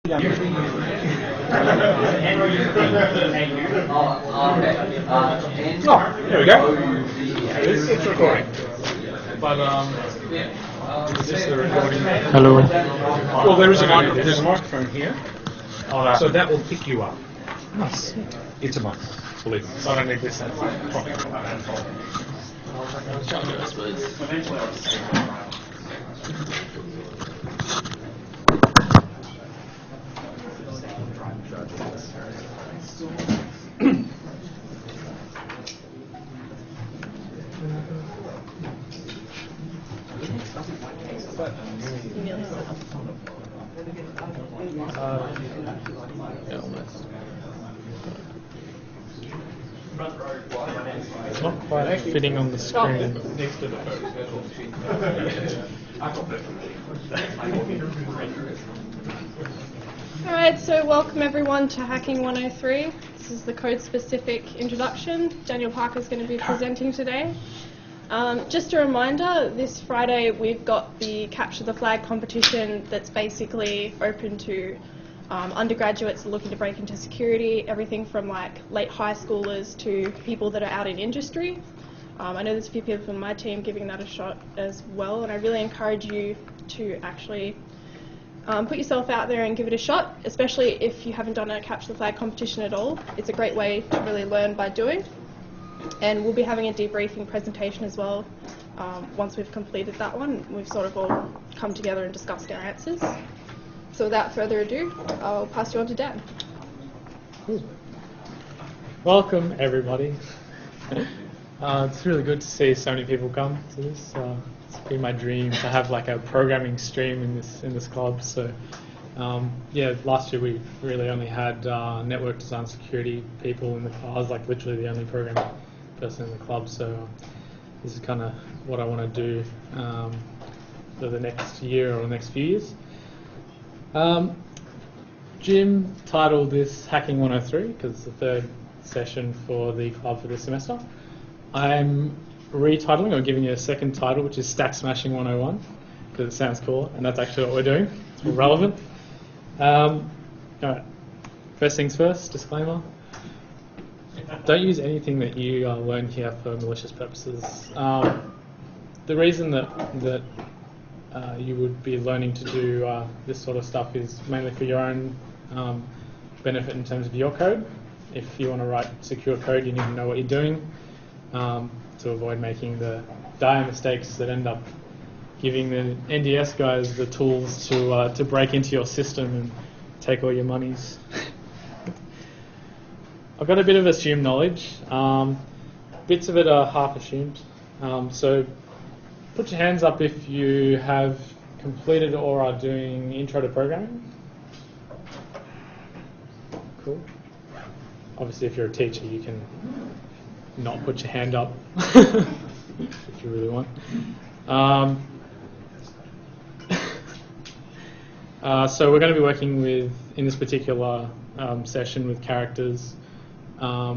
Oh, there we go. It's recording. But is this the recording? Hello. Well, there's a microphone here, so that will pick you up. Nice. It's a microphone, believe me. So I don't need this. It's not quite fitting on the screen. Alright, so welcome everyone to Hacking 103. This is the code-specific introduction. Daniel Parker is going to be presenting today. Just a reminder, this Friday we've got the Capture the Flag competition that's basically open to undergraduates looking to break into security, everything from like late high schoolers to people that are out in industry. I know there's a few people from my team giving that a shot as well, and I really encourage you to actually put yourself out there and give it a shot, especially if you haven't done a Capture the Flag competition at all. It's a great way to really learn by doing. And we'll be having a debriefing presentation as well once we've completed that one. We've sort of all come together and discussed our answers. So without further ado, I'll pass you on to Dan. Cool. Welcome, everybody. It's really good to see so many people come to this. It's been my dream to have like a programming stream in this club. So yeah, last year we really only had network design security people in the class. I was like literally the only programming person in the club. So this is kind of what I want to do for the next year or the next few years. Jim titled this Hacking 103 because it's the third session for the club for this semester. I'm retitling or giving you a second title, which is Stack Smashing 101, because it sounds cool, and that's actually what we're doing. It's more relevant. Alright, first things first, disclaimer. Don't use anything that you learn here for malicious purposes. The reason that you would be learning to do this sort of stuff is mainly for your own benefit in terms of your code. If you want to write secure code, you need to know what you're doing to avoid making the dire mistakes that end up giving the NDS guys the tools to break into your system and take all your monies. I've got a bit of assumed knowledge. Bits of it are half assumed. So put your hands up if you have completed or are doing intro to programming. Cool. Obviously, if you're a teacher, you can not put your hand up if you really want. So we're going to be working with, in this particular session, with characters. I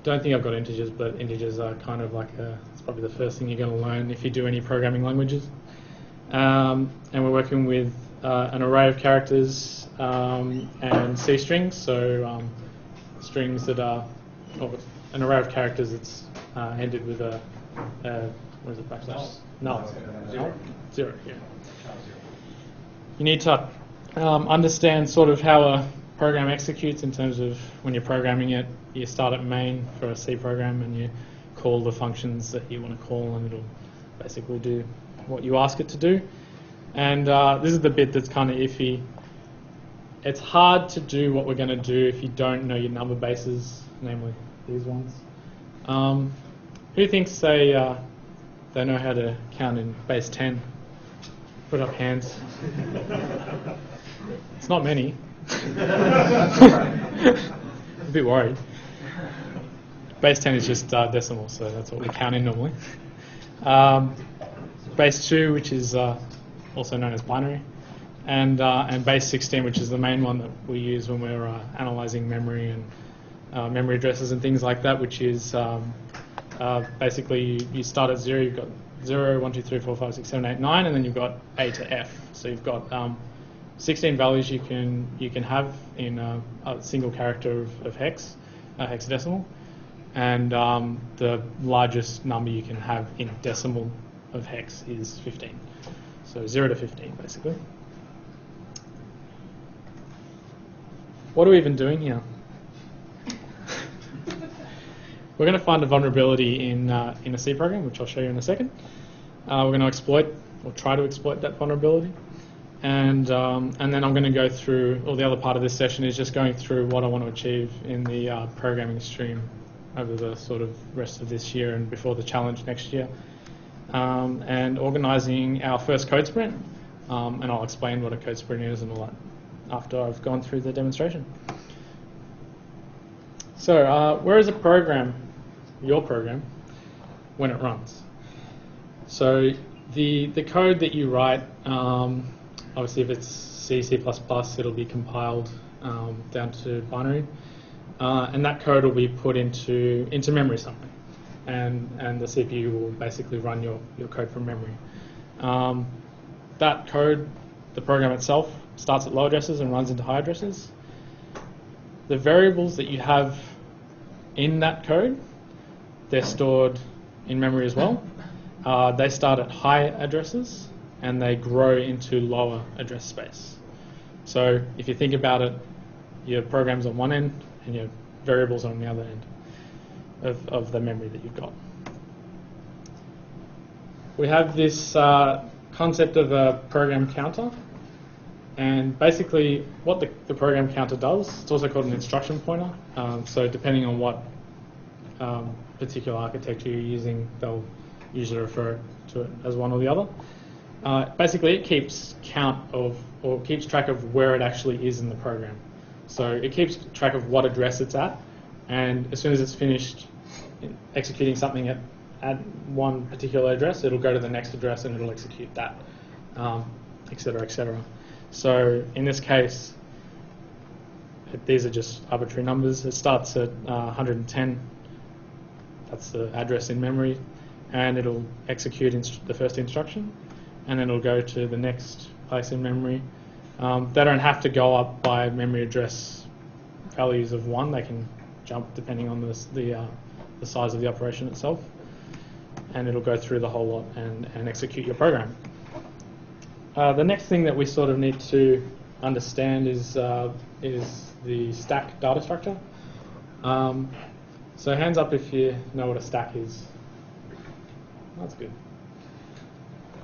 don't think I've got integers, but integers are kind of like it's probably the first thing you're going to learn if you do any programming languages. And we're working with an array of characters and C strings, so strings that are, an array of characters that's ended with a what is it, backslash? Null. Zero, yeah. You need to understand sort of how a program executes in terms of when you're programming it. You start at main for a C program and you call the functions that you want to call, and it'll basically do what you ask it to do. And this is the bit that's kind of iffy. It's hard to do what we're going to do if you don't know your number bases, namely these ones. Who thinks they know how to count in base 10? Put up hands. It's not many. A bit worried. Base 10 is just decimal, so that's what we count in normally. Base 2, which is also known as binary, and base 16, which is the main one that we use when we're analyzing memory and memory addresses and things like that, which is basically you start at 0, you've got 0, 1, 2, 3, 4, 5, 6, 7, 8, 9, and then you've got A to F. So you've got 16 values you can have in a single character of hex, hexadecimal, and the largest number you can have in decimal of hex is 15. So 0 to 15, basically. What are we even doing here? We're going to find a vulnerability in a C program, which I'll show you in a second. We're going to exploit, or try to exploit, that vulnerability. And then I'm going to go through, or the other part of this session is just going through what I want to achieve in the programming stream over the sort of rest of this year and before the challenge next year. And organising our first code sprint, and I'll explain what a code sprint is and all that after I've gone through the demonstration. So where is a program, your program, when it runs? So the code that you write, obviously if it's C, C++, it'll be compiled down to binary, and that code will be put into memory somewhere, and the CPU will basically run your code from memory. That code, the program itself, starts at low addresses and runs into high addresses. The variables that you have in that code, they're stored in memory as well. They start at high addresses and they grow into lower address space. So if you think about it, your program's on one end and your variables on the other end of the memory that you've got. We have this concept of a program counter, and basically what the program counter does, it's also called an instruction pointer, so depending on what particular architecture you're using, they'll usually refer to it as one or the other. Basically it keeps count of, or keeps track of where it actually is in the program. So it keeps track of what address it's at, and as soon as it's finished executing something at one particular address, it'll go to the next address and it'll execute that, etc., etc. So in this case, these are just arbitrary numbers. It starts at 110, that's the address in memory, and it'll execute the first instruction, and then it'll go to the next place in memory. They don't have to go up by memory address values of 1, they can jump depending on the size of the operation itself, and it'll go through the whole lot and execute your program. The next thing that we sort of need to understand is the stack data structure. So hands up if you know what a stack is. That's good.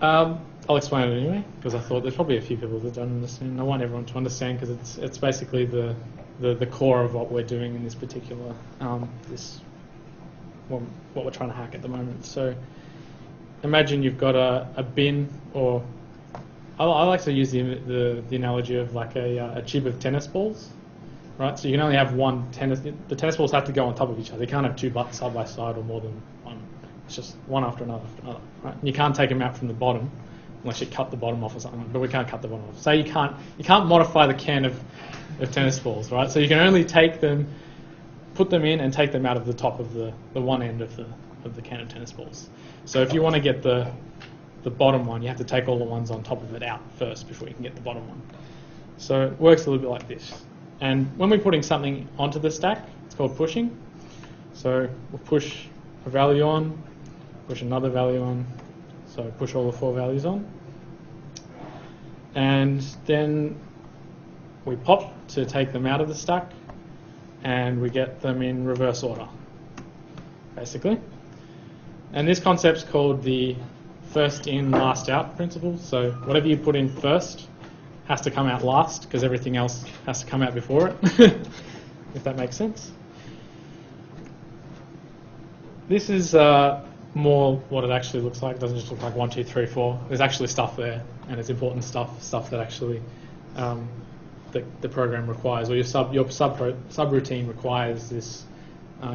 I'll explain it anyway, because I thought there's probably a few people that don't understand. I want everyone to understand, because it's basically the core of what we're doing in this particular what we're trying to hack at the moment. So imagine you've got a bin, or I like to use the analogy of like a tube of tennis balls, right? So you can only have one tennis. The tennis balls have to go on top of each other. You can't have two side by side or more than one. It's just one after another, right? And you can't take them out from the bottom unless you cut the bottom off or something. But we can't cut the bottom off. So you can't modify the can of tennis balls, right? So you can only take them, put them in, and take them out of the top of the one end of the can of tennis balls. So if you want to get the bottom one, you have to take all the ones on top of it out first before you can get the bottom one. So it works a little bit like this. And when we're putting something onto the stack, it's called pushing. So we'll push a value on, push another value on, so push all the 4 values on. And then we pop to take them out of the stack, and we get them in reverse order, basically. And this concept's called the first in, last out principle. So whatever you put in first has to come out last, because everything else has to come out before it, if that makes sense. This is more what it actually looks like. It doesn't just look like 1, 2, 3, 4. There's actually stuff there, and it's important stuff that actually the program requires, or your subroutine requires this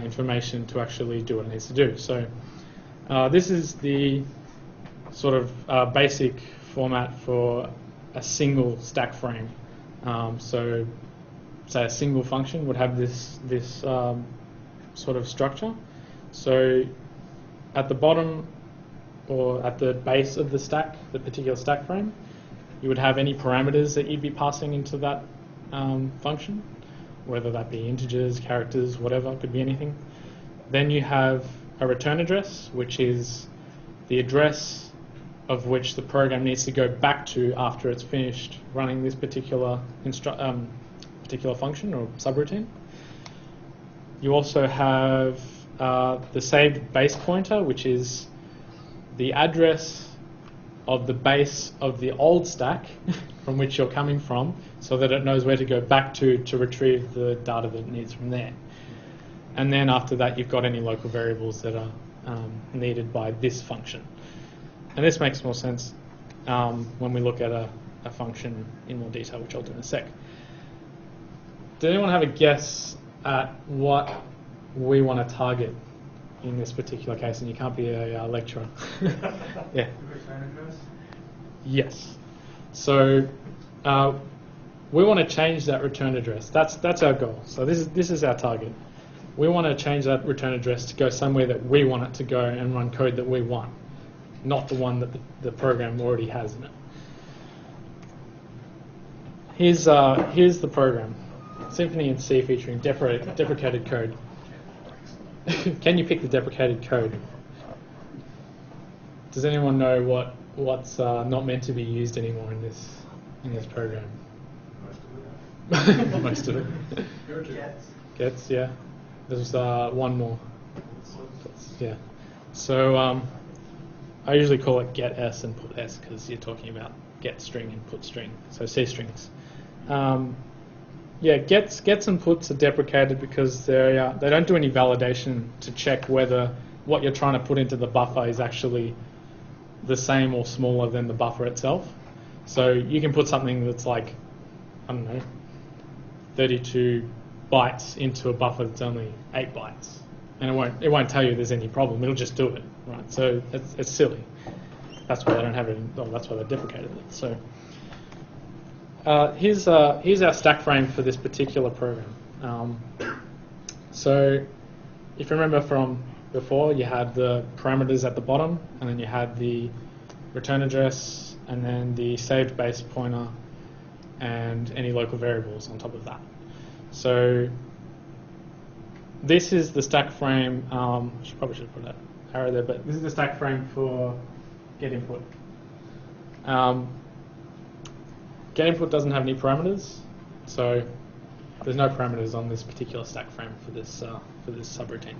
information to actually do what it needs to do. So this is the sort of basic format for a single stack frame. So say a single function would have this sort of structure. So at the bottom, or at the base of the stack, the particular stack frame, You would have any parameters that you'd be passing into that function, whether that be integers, characters, whatever, it could be anything. Then you have a return address, which is the address of which the program needs to go back to after it's finished running this particular function or subroutine. You also have the saved base pointer, which is the address of the base of the old stack from which you're coming from, so that it knows where to go back to retrieve the data that it needs from there. And then after that, you've got any local variables that are needed by this function. And this makes more sense when we look at a function in more detail, which I'll do in a sec. Does anyone have a guess at what we want to target in this particular case? And you can't be a lecturer. Yeah. Return address? Yes. So we want to change that return address. That's our goal. So this is our target. We want to change that return address to go somewhere that we want it to go and run code that we want, not the one that the program already has in it. Here's the program. Symfony and C featuring deprecated code. Can you pick the deprecated code? Does anyone know what's not meant to be used anymore in this program? Most of it. Gets, yeah. There's one more. Yeah. So I usually call it get S and put S because you're talking about get string and put string. So C strings. Yeah, gets and puts are deprecated because they don't do any validation to check whether what you're trying to put into the buffer is actually the same or smaller than the buffer itself. So you can put something that's like, I don't know, 32 bytes into a buffer that's only 8 bytes, and it won't tell you there's any problem. It'll just do it, right? So it's silly. That's why they don't have it. That's why they deprecated it. So here's our stack frame for this particular program. So if you remember from before, you had the parameters at the bottom, and then you had the return address, and then the saved base pointer, and any local variables on top of that. So this is the stack frame. Probably should put that arrow there, but this is the stack frame for get input. Get input doesn't have any parameters, so there's no parameters on this particular stack frame for this subroutine.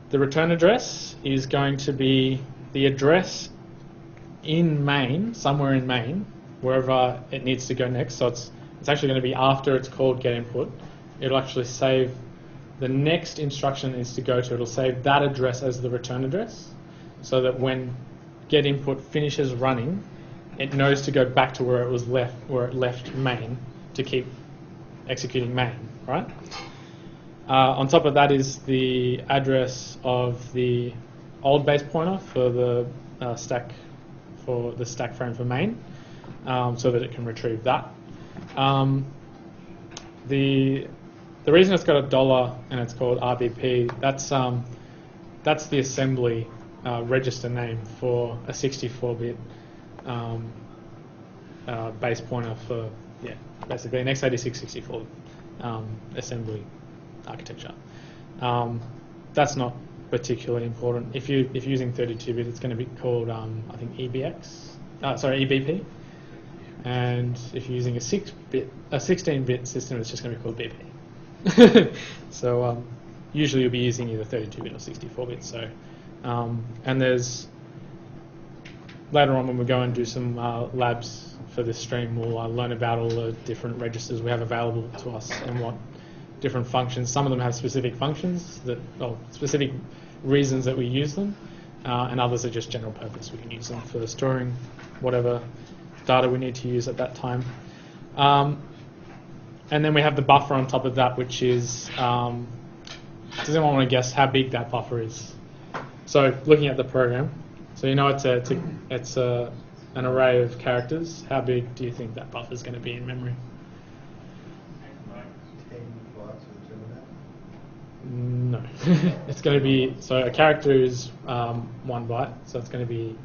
The return address is going to be the address in main, somewhere in main, wherever it needs to go next. So it's actually going to be after it's called get input. It'll actually save the next instruction it needs to go to. It'll save that address as the return address, so that when get input finishes running, it knows to go back to where it left main to keep executing main, right? On top of that is the address of the old base pointer for the stack frame for main, so that it can retrieve that. The reason it's got a dollar and it's called RBP, that's the assembly register name for a 64-bit base pointer for basically an x86-64 assembly architecture. That's not particularly important. If you're using 32-bit, it's going to be called I think EBP. And if you're using a 16-bit system, it's just going to be called BP. So usually you'll be using either 32-bit or 64-bit. So and there's later on when we go and do some labs for this stream, we'll learn about all the different registers we have available to us and what different functions. Some of them have specific functions specific reasons that we use them, and others are just general purpose. We can use them for storing whatever data we need to use at that time. And then we have the buffer on top of that, which is, does anyone want to guess how big that buffer is? So looking at the program, so you know it's an array of characters. How big do you think that buffer is going to be in memory? No. It's going to be, so a character is 1 byte, so it's going to be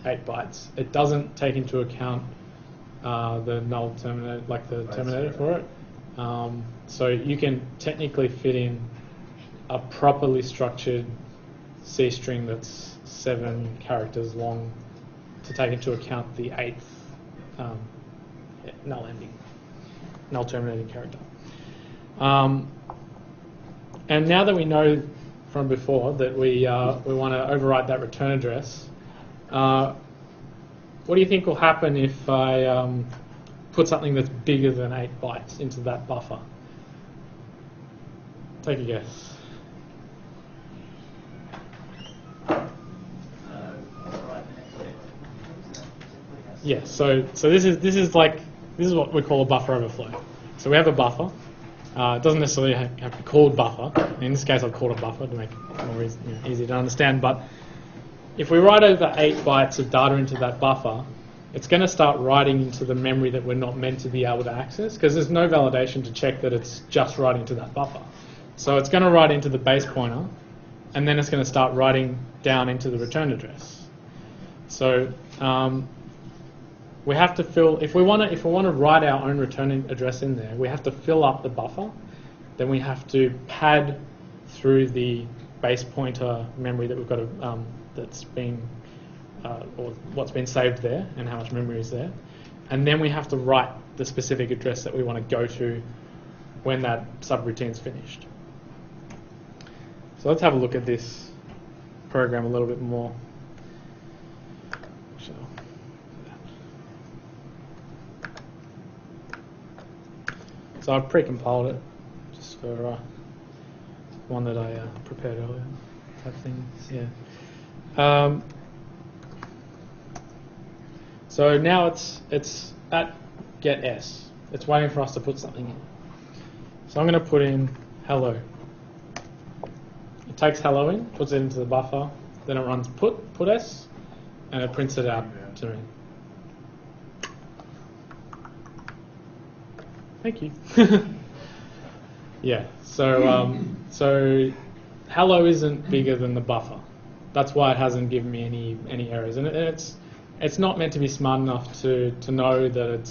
8 bytes. It doesn't take into account the null terminator, like the terminator for it. So you can technically fit in a properly structured C string that's 7 characters long to take into account the 8th null ending, null terminating character. And now that we know from before that we want to overwrite that return address, what do you think will happen if I put something that's bigger than 8 bytes into that buffer? Take a guess. Yeah, so this is what we call a buffer overflow. So we have a buffer. It doesn't necessarily have to be called buffer. In this case, I've called it buffer to make it more easy to understand. But if we write over 8 bytes of data into that buffer, it's going to start writing into the memory that we're not meant to be able to access, because there's no validation to check that it's just writing to that buffer. So it's going to write into the base pointer, and then it's going to start writing down into the return address. So we have to fill, if we want to write our own return address in there, we have to fill up the buffer. Then we have to pad through the base pointer memory that we've got that's been or what's been saved there and how much memory is there, and then we have to write the specific address that we want to go to when that subroutine's finished. So let's have a look at this program a little bit more. So I've pre-compiled it just for one that I prepared earlier, type thing. Yeah. So now it's at get s. It's waiting for us to put something in. So I'm going to put in hello. It takes hello in, puts it into the buffer, then it runs put s, and it prints it out to me. Thank you. Yeah. So hello isn't bigger than the buffer. That's why it hasn't given me any errors, and it's not meant to be smart enough to know that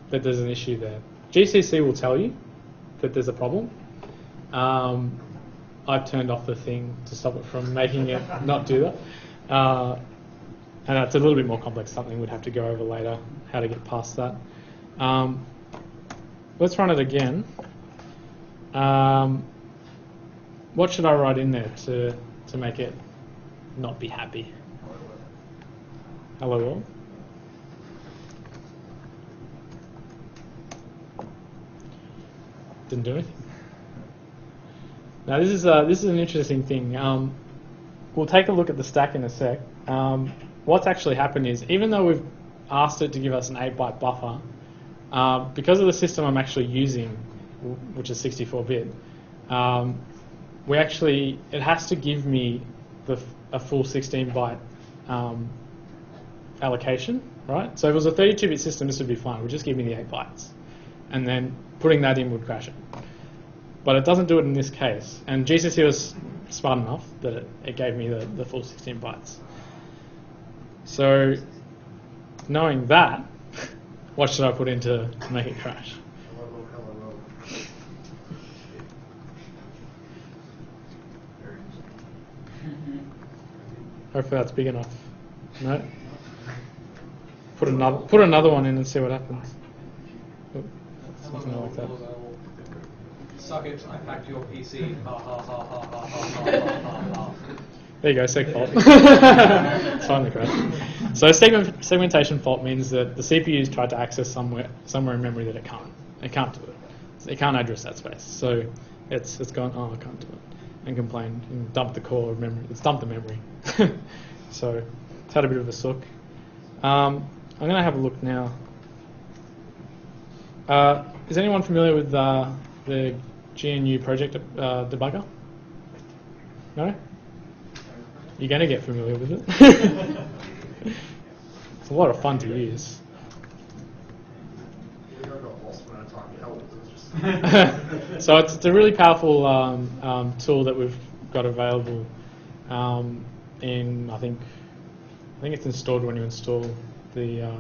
there's an issue there. GCC will tell you that there's a problem. I've turned off the thing to stop it from making it not do that, and that's a little bit more complex. Something we'd have to go over later, how to get past that. Let's run it again. What should I write in there to make it not be happy? Hello world. Didn't do anything. Now this is an interesting thing. We'll take a look at the stack in a sec. What's actually happened is, even though we've asked it to give us an 8-byte buffer, because of the system I'm actually using, which is 64-bit, it has to give me a full 16-byte allocation, right? So if it was a 32-bit system, this would be fine. It would just give me the 8 bytes, and then putting that in would crash it. But it doesn't do it in this case, and GCC was smart enough that it gave me the full 16 bytes. So knowing that, what should I put in to make it crash? Hopefully that's big enough. No? Put another one in and see what happens. Oh, something like that. Suck it, I packed your PC. Ha ha ha ha ha ha ha ha ha. There you go, seg fault. It's finally crashed. So segmentation fault means that the CPU's tried to access somewhere in memory that it can't. It can't do it. It can't address that space. So it's gone, oh, I can't do it, and complained and dumped the core of memory. It's dumped the memory. So it's had a bit of a sook. I'm going to have a look now. Is anyone familiar with the GNU project debugger? No? You're going to get familiar with it. It's a lot of fun to use. So it's a really powerful tool that we've got available. I think it's installed when you install the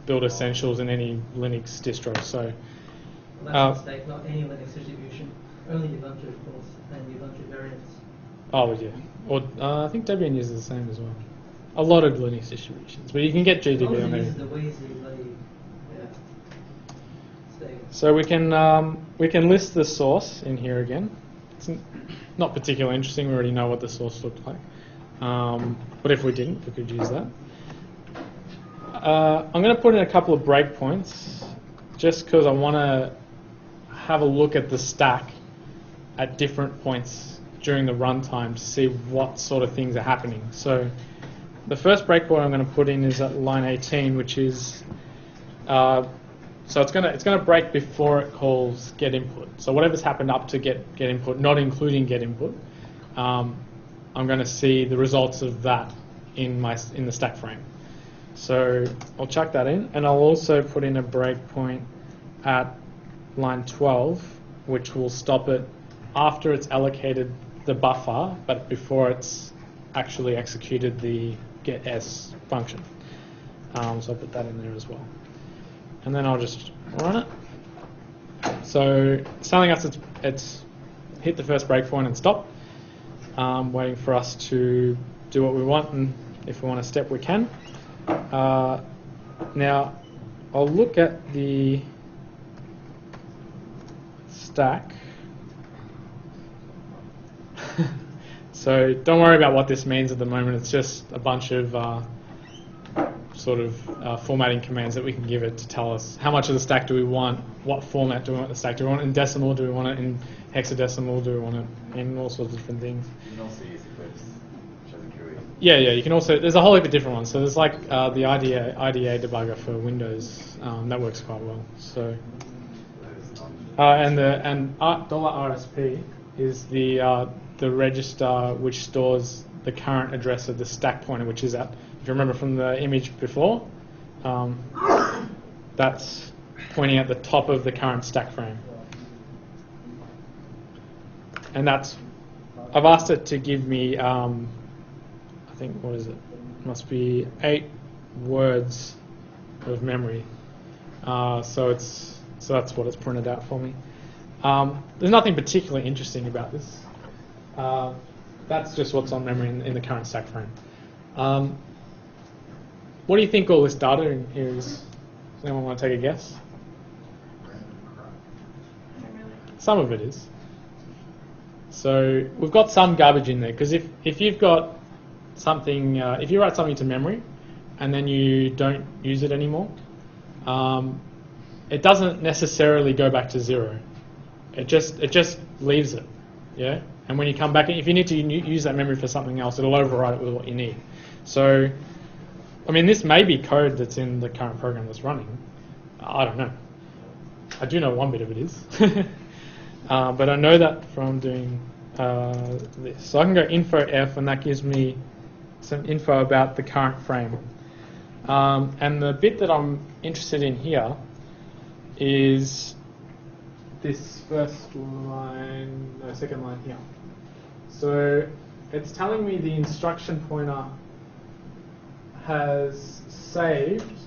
build essentials in any Linux distro. So Well, that's a mistake, not any Linux distribution, only Ubuntu, of course, and Ubuntu variants. oh yeah, or I think Debian uses the same as well. A lot of Linux distributions, but you can get GDB on uses there. the Wheezy bloody stake. So we can list the source in here again. It's not particularly interesting. We already know what the source looked like. But if we didn't, we could use that. I'm going to put in a couple of breakpoints just because I want to have a look at the stack at different points during the runtime to see what sort of things are happening. So the first breakpoint I'm going to put in is at line 18, which is so it's going to break before it calls get input. So whatever's happened up to get input, not including get input, I'm going to see the results of that in the stack frame. So I'll chuck that in, and I'll also put in a breakpoint at line 12, which will stop it after it's allocated the buffer, but before it's actually executed the getS function. So I'll put that in there as well. And then I'll just run it. So it's telling us it's hit the first breakpoint and stop. Waiting for us to do what we want, and if we want to step, we can. Now, I'll look at the stack. So don't worry about what this means at the moment. It's just a bunch of formatting commands that we can give it to tell us how much of the stack do we want, what format do we want the stack. Do we want it in decimal? Do we want it in hexadecimal? Do we want it in all sorts of different things? You can also use Eclipse, which has a GUI. Yeah, you can also. There's a whole heap of different ones. So there's like the IDA debugger for Windows that works quite well. So and $RSP is the register which stores the current address of the stack pointer, which is at. If you remember from the image before, that's pointing at the top of the current stack frame. And that's, I've asked it to give me, I think, what is it? It must be 8 words of memory. So that's what it's printed out for me. There's nothing particularly interesting about this. That's just what's on memory in the current stack frame. What do you think all this data in here is? Does anyone want to take a guess? Some of it is. So we've got some garbage in there, because if you've got something, if you write something to memory and then you don't use it anymore, it doesn't necessarily go back to 0. It just leaves it, yeah. And when you come back, if you need to use that memory for something else, it'll override it with what you need. So, I mean, this may be code that's in the current program that's running. I don't know. I do know one bit of it is. But I know that from doing this. So I can go info F, and that gives me some info about the current frame. And the bit that I'm interested in here is this second line here. So it's telling me the instruction pointer has saved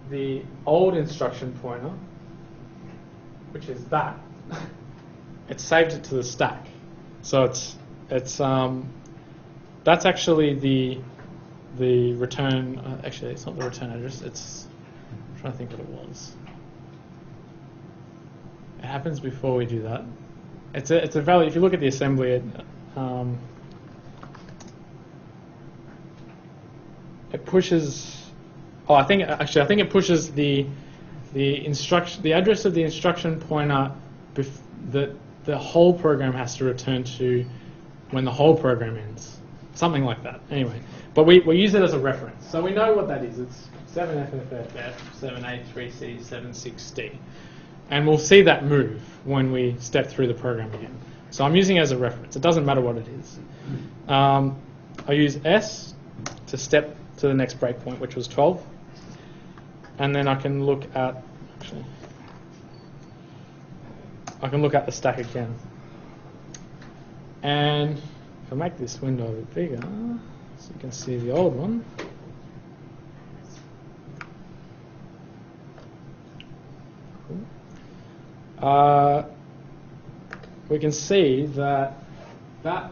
the old instruction pointer, which is that. It's saved it to the stack. So it's that's actually the return. Actually, it's not the return address. I'm trying to think what it was. It happens before we do that. It's a value. If you look at the assembly, it pushes. I think it pushes the address of the instruction pointer that the whole program has to return to when the whole program ends. Something like that. Anyway, but we use it as a reference, so we know what that is. It's 7FFFF, 7A3C, 76D. And we'll see that move when we step through the program again. So I'm using it as a reference. It doesn't matter what it is. I use S to step to the next breakpoint, which was 12. And then I can look at, the stack again. And if I make this window a bit bigger, so you can see the old one. we can see that that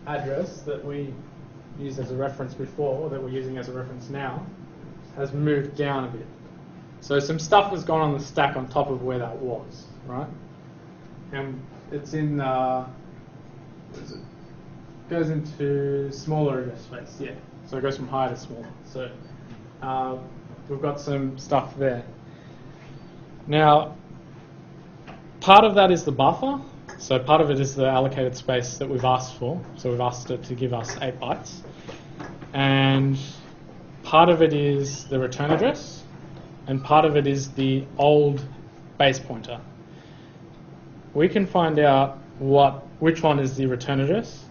address that we used as a reference before, or that we're using as a reference now, has moved down a bit. So some stuff has gone on the stack on top of where that was, right? And it's in, what is it? Goes into smaller address space, yeah. So it goes from higher to smaller. So we've got some stuff there. Now, part of that is the buffer. So part of it is the allocated space that we've asked for. So we've asked it to give us 8 bytes. And part of it is the return address. And part of it is the old base pointer. We can find out which one is the return address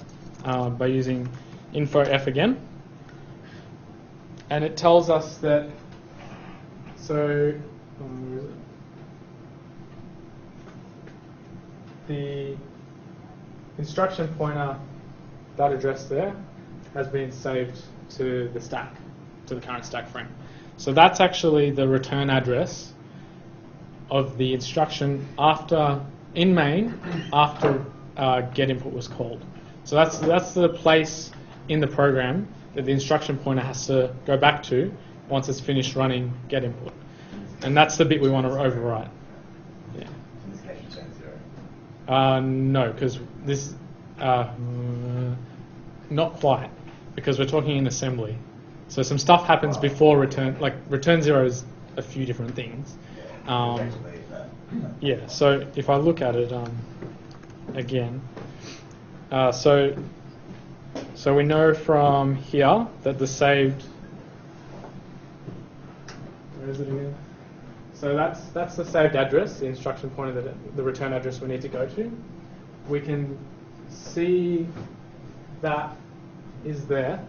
by using infoF again. And it tells us that, so where is it? The instruction pointer, that address there, has been saved to the stack, to the current stack frame. So that's actually the return address of the instruction in main after get input was called. So that's the place in the program that the instruction pointer has to go back to once it's finished running get input. And that's the bit we want to overwrite. Yeah. In this case, return 0. No, because this, not quite, because we're talking in assembly. So some stuff happens before return, like return 0 is a few different things. Yeah, so if I look at it again, so we know from here that the saved, where is it again? So that's the saved address, the instruction pointer, the return address we need to go to. We can see that is there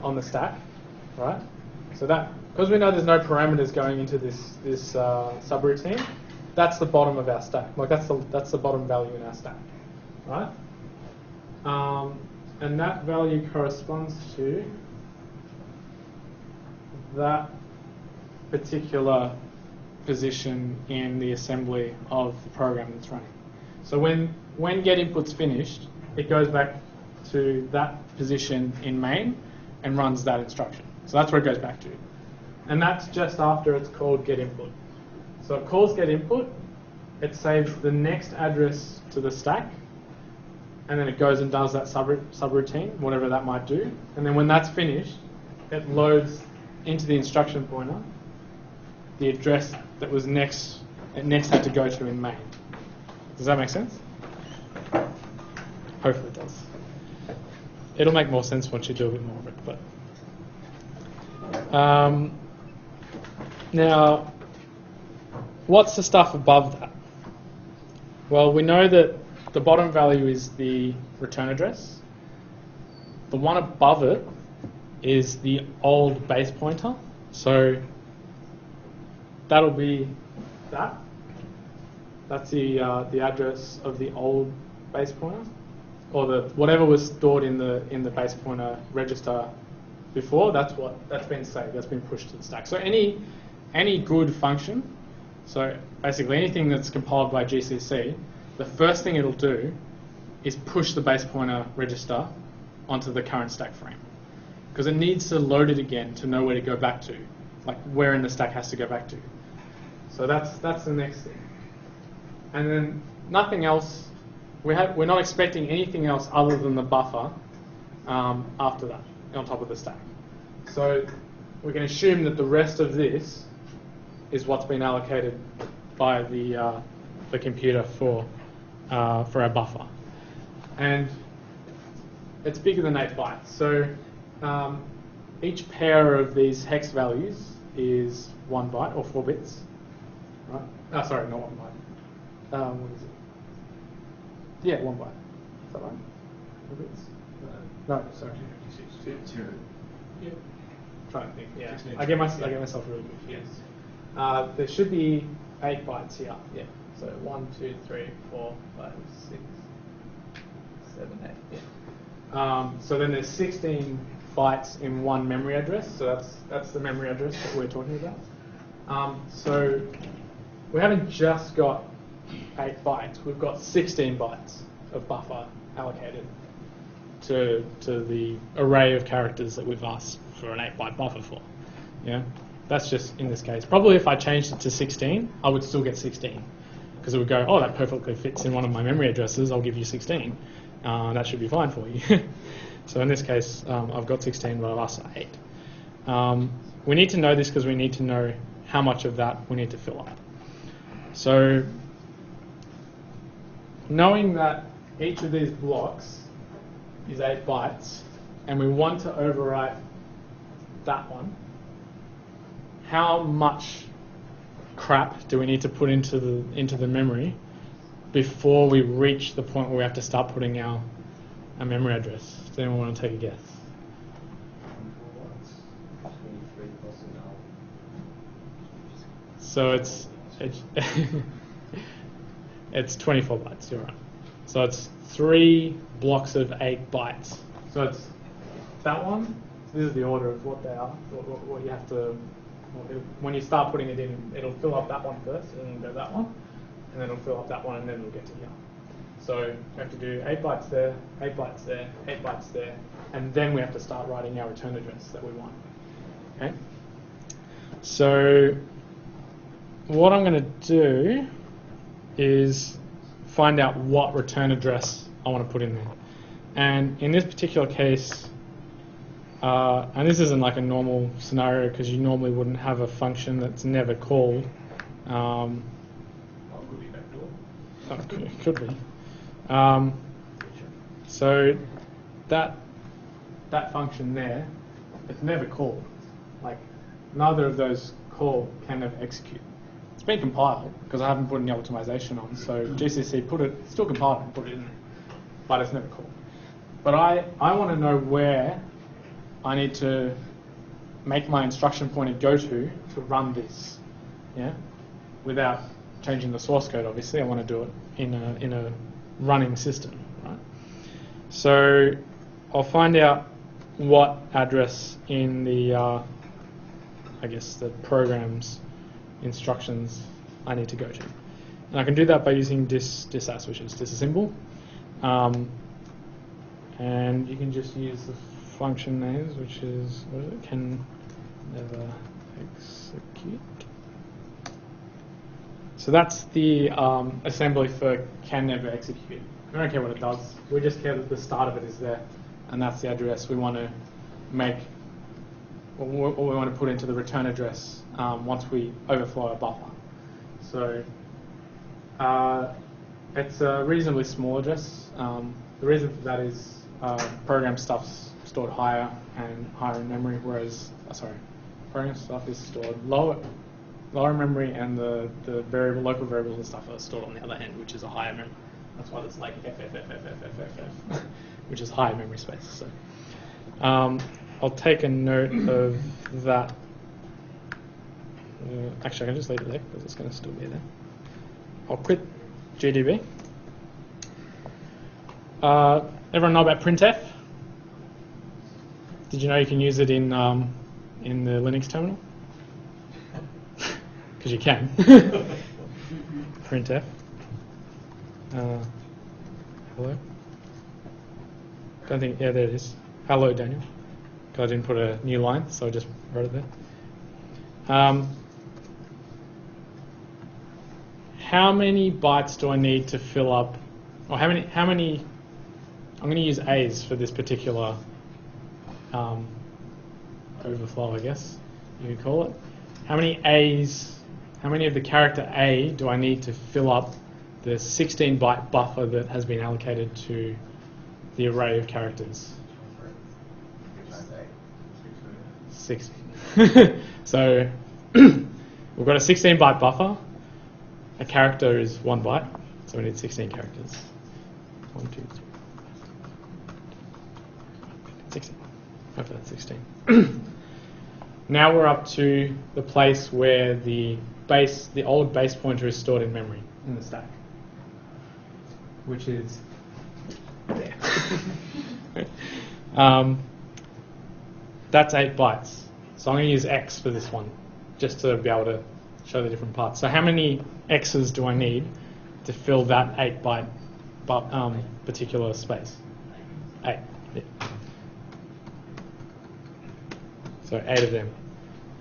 on the stack, right? So that, because we know there's no parameters going into this subroutine, that's the bottom of our stack. Like that's the bottom value in our stack, right? And that value corresponds to that particular position in the assembly of the program that's running. So when get input's finished, it goes back to that position in main and runs that instruction. So that's where it goes back to. And that's just after it's called get input. So it calls get input, it saves the next address to the stack, and then it goes and does that subroutine, whatever that might do. And then when that's finished, it loads into the instruction pointer the address that was next had to go to in main. Does that make sense? Hopefully it does. It'll make more sense once you do a bit more of it. But now, what's the stuff above that? Well, we know that the bottom value is the return address. The one above it is the old base pointer. So that'll be that. That's the address of the old base pointer, or whatever was stored in the base pointer register before. That's been saved. That's been pushed to the stack. So any good function, so basically anything that's compiled by GCC, the first thing it'll do is push the base pointer register onto the current stack frame, because it needs to load it again to know where to go back to, like where in the stack has to go back to. So that's the next thing. And then nothing else. We're not expecting anything else other than the buffer after that, on top of the stack. So we can assume that the rest of this is what's been allocated by the computer for our buffer, and it's bigger than 8 bytes. So each pair of these hex values is 1 byte or 4 bits. Right? Sorry, not 1 byte. What is it? Yeah, 1 byte. Is that right? 4 bits? No, sorry. 2. Yeah. Trying to think. Yeah, 16. I get myself really confused. There should be 8 bytes here. Yeah. So 1, 2, 3, 4, 5, 6, 7, 8. Yeah. So then there's 16 bytes in one memory address. So that's the memory address that we're talking about. So we haven't just got 8 bytes, we've got 16 bytes of buffer allocated to the array of characters that we've asked for an 8-byte buffer for. Yeah, that's just in this case. Probably if I changed it to 16, I would still get 16 because it would go, oh, that perfectly fits in one of my memory addresses. I'll give you 16. That should be fine for you. So in this case, I've got 16, but I've asked for 8. We need to know this because we need to know how much of that we need to fill up. So knowing that each of these blocks is 8 bytes, and we want to overwrite that one, how much crap do we need to put into the memory before we reach the point where we have to start putting our memory address? Does anyone want to take a guess? So it's 24 bytes, you're right. So it's 3 blocks of 8 bytes. So it's that one. This is the order of what they are, what you have to, when you start putting it in, it'll fill up that one first, and then go that one, and then it'll fill up that one, and then it'll get to here. So we have to do 8 bytes there, 8 bytes there, 8 bytes there, and then we have to start writing our return address that we want. Okay? So what I'm going to do is find out what return address I want to put in there. And in this particular case, and this isn't like a normal scenario because you normally wouldn't have a function that's never called. Could be. So that function there, it's never called. Like neither of those call can ever execute. It's been compiled because I haven't put any optimization on. So GCC still compiled and put it in there, but it's never called. But I want to know where I need to make my instruction pointer go to run this, yeah, without changing the source code. Obviously, I want to do it in a running system, right? So I'll find out what address in the I guess the program's instructions I need to go to, and I can do that by using disas, which is disassemble, and you can just use the function names, which is, what is it? Can never execute. So that's the assembly for can never execute. We don't care what it does. We just care that the start of it is there, and that's the address we want to make, or we want to put into the return address once we overflow our buffer. So it's a reasonably small address. The reason for that is program stuff's stored higher and higher in memory, whereas program stuff is stored lower in memory, and the local variables and stuff are stored on the other end, which is a higher memory. That's why there's like FFFFFFF, which is higher memory space. So I'll take a note of that. Actually, I can just leave it there because it's going to still be there. I'll quit GDB. Everyone know about printf? Did you know you can use it in the Linux terminal? Because you can. Printf. Hello? Don't think, yeah, there it is. Hello, Daniel. Because I didn't put a new line, so I just wrote it there. How many bytes do I need to fill up, or how many, I'm going to use A's for this particular overflow, I guess you could call it. How many A's, how many of the character A do I need to fill up the 16-byte buffer that has been allocated to the array of characters? 16. So we've got a 16-byte buffer. A character is 1 byte, so we need 16 characters. 1, 2, 3, 16. Hopefully that's 16. Now we're up to the place where the old base pointer is stored in memory in the stack, which is there. That's 8 bytes. So I'm going to use X for this one, just to be able to show the different parts. So how many X's do I need to fill that 8-byte particular space. 8. Yeah. So 8 of them.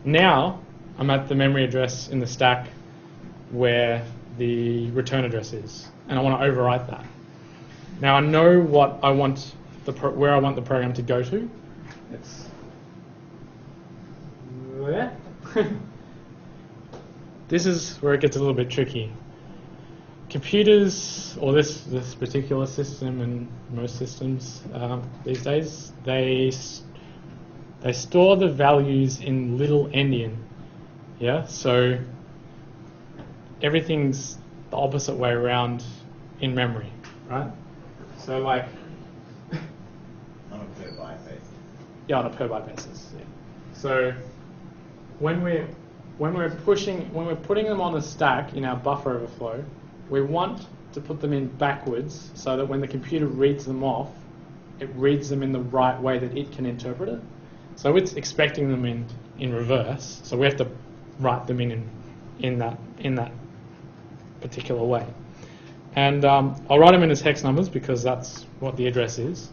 Now I'm at the memory address in the stack where the return address is, and I want to overwrite that. Now I know what I want where I want the program to go to. It's there. This is where it gets a little bit tricky. Computers, or this particular system and most systems these days, they store the values in little endian. Yeah, so everything's the opposite way around in memory, right? So like On a per byte basis. yeah, on a per byte basis. Yeah. So when we're putting them on the stack in our buffer overflow, we want to put them in backwards so that when the computer reads them off, it reads them in the right way that it can interpret it. So it's expecting them in reverse. So we have to write them in that particular way. And I'll write them in as hex numbers because that's what the address is.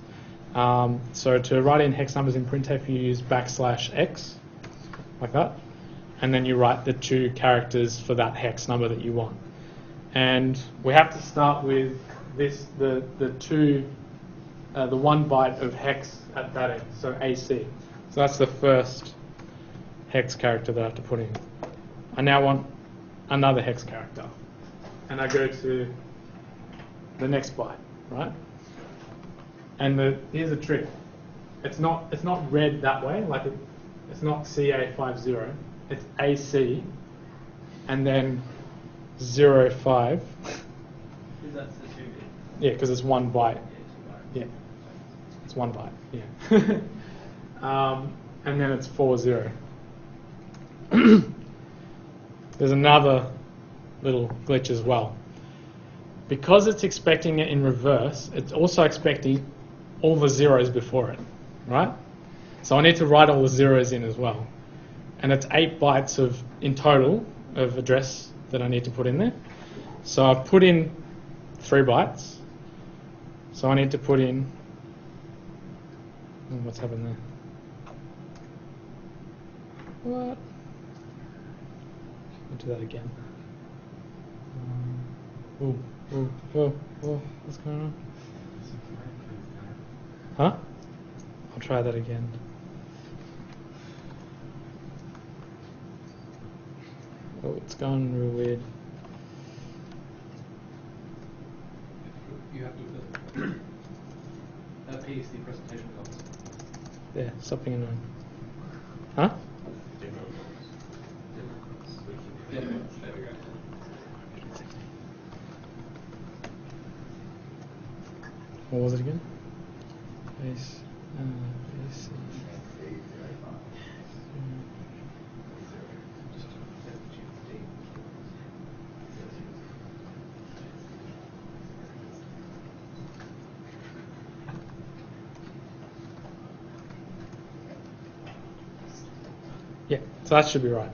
So to write in hex numbers in printf, you use \x like that, and then you write the 2 characters for that hex number that you want. And we have to start with this the 1 byte of hex at that end, so AC. So that's the first hex character that I have to put in. I now want another hex character, and I go to the next byte, right? And here's a trick. It's not read that way, like it's not CA50. It's AC, and then 05. Because that's the 2-bit. Yeah, because it's 1 byte. Yeah, it's 1 byte. Yeah. And then it's 40. There's another little glitch as well. Because it's expecting it in reverse, it's also expecting all the zeros before it, right? So I need to write all the zeros in as well. And it's 8 bytes in total of address that I need to put in there. So I've put in 3 bytes. So I need to put in, what's happened there? What? I'll do that again. What's going on? Huh? I'll try that again. Oh, it's gone real weird. You have to paste the presentation comments. Yeah, something annoying. Huh? Yeah, there we go. What was it again? Base, base. Yeah, so that should be right.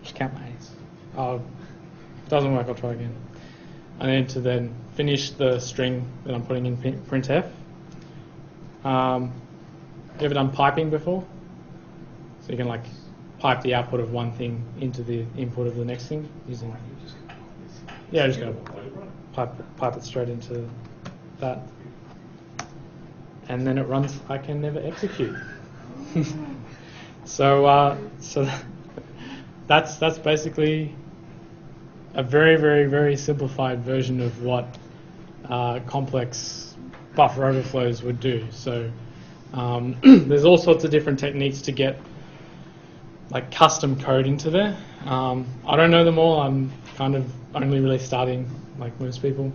Just count my A's. Oh, if it doesn't work, I'll try again. I need to then finish the string that I'm putting in printf. You ever done piping before? So you can like pipe the output of one thing into the input of the next thing using. Yeah, just go pipe it straight into that, and then it runs. I can never execute. So that's basically a very, very, very simplified version of what complex buffer overflows would do. So there's all sorts of different techniques to get like custom code into there. I don't know them all. I'm kind of only really starting, like most people.